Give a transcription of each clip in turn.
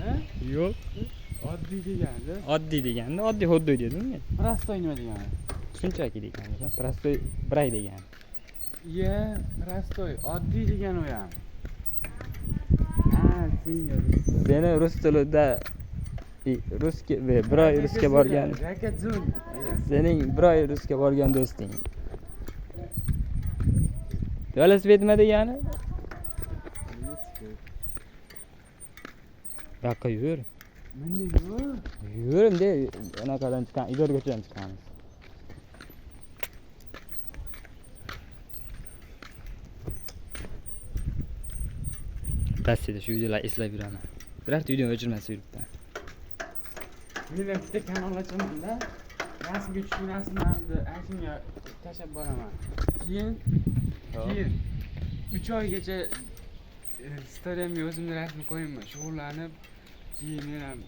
Ha? Yo'q. Oddiy deganda. Oddiy deganda oddiy xuddi dedim men. Prostoy nima degani? Shunchaki degani. Prostoy bray degani. Iya, prostoy, oddiy degani u ham. Ha, senga Seni rus tilida bir oy rusga borgan. Rakatsun. Sening bir oy rusga borgan do'sting. Velosiped nima degani? Yoqqa yur. Menda yo'q. Yurimda anaqadan chiqqan, idorgacha chiqqanmiz. Pastda shu videolarni eslab yuraman. Birorta videoni o'chirmasa yuribman. Men bitta kanal ochaman-da. Rasmga tushgan rasmlarni shunga tashlab boraman. Keyin 3 oygacha storiyamga o'zimni rasmini qo'yaman. Shug'ullanib, keyin men ham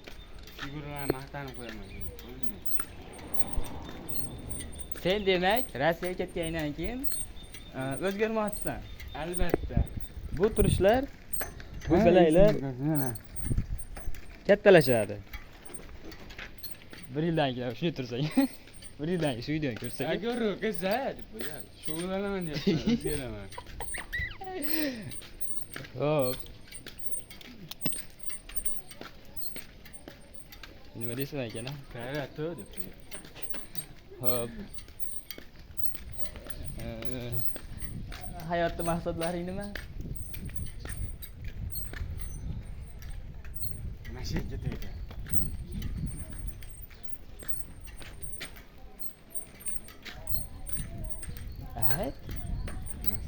figuralarni maqtanib qo'yaman. Sen demak, Rossiyaga ketgandan keyin o'zgarmoqchisan. Albatta. Bu turishlar, bu bilaylar kattalashadi. Bir yildan keyin shuni tursang, bir yildan keyin shu videoni ko'rsak, Agar o'qisa deb qo'yadi. Shug'ullanaman deyapman, o'zgaraman. Hop. Nima deysan ekan? Karato deb qo'yadi. Hop. Hayotda maqsadlaring nima? Mashina ketaydi. Ay,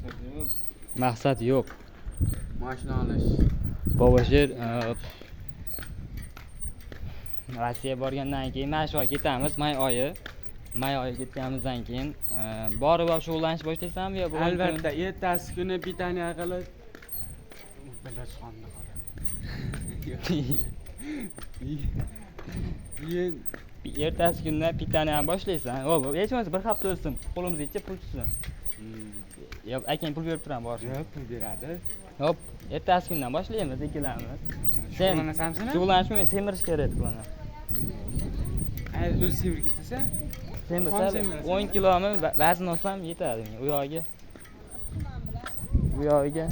Maqsad yo'q. maqsad yo'q. Mashina olish. Bobosher Rossiyaga borgandan keyin mana shu oy ketamiz, may oyi. May oyi ketganimizdan keyin borib shug'ullanishni boshlaysanmi yo bo'lmasa? Albatta, ertasi kuni pitaniya qilib bilan sonni qoladi. Keyin Ertasi kundan pitaniyani boshlaysan. Hop, hech bo'lmasa bir hafta o'tsin, qo'limizgacha pul tushsin. Yo, akang pul berib turaman borishga. yo'q, pul beradi. Hop, ertasi kundan boshlaymiz, ikkalamiz. Sen Shug'ullanasamsizmi? shug'ullanishmi, semirish kerak buni. Ay, o'zi semirib ketsa? Semirsa 10 kilomi vazn olsam yetadi menga u yog'iga. Bu yog'iga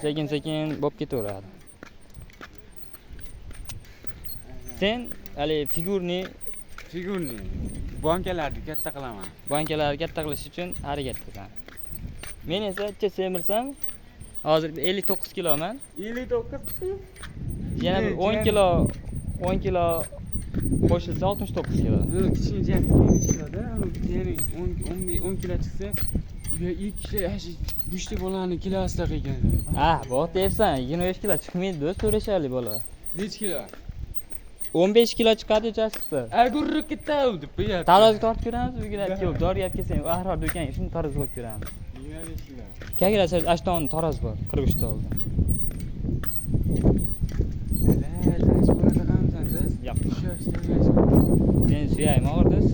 sekin-sekin bo'lib ketaveradi. Sen hali figurni bankalarni katta qilaman. bankalarni katta qilish uchun harakat qilasan. Men esa ichcha semirsam, hozir 59 kiloman. 59. Yana bir 10 kilo qo'shilsa 69 kilo. Kichkina jam 5 kiloda, ya'ni 10 kilo chiqsa, bu ikki go'shtli bolani kilosida qilgan. Bot deyapsan, 25 kilo chiqmaydi, do'st, so'rashali bola. Nech kilo? 15 kilo chiqadi chastasi. Agurru ketdi deb qo'yapti. Taroziga tortib ko'ramiz, bugun kelib dori gap kelsang, har do'konga shuni taroz qo'yib ko'ramiz. 25 kilo. Kagrasa ashton taroz bor, 43 ta oldi. Tash bo'ladi qamsan siz? Yo'q. Shu Sen suyaymi og'ir do'st?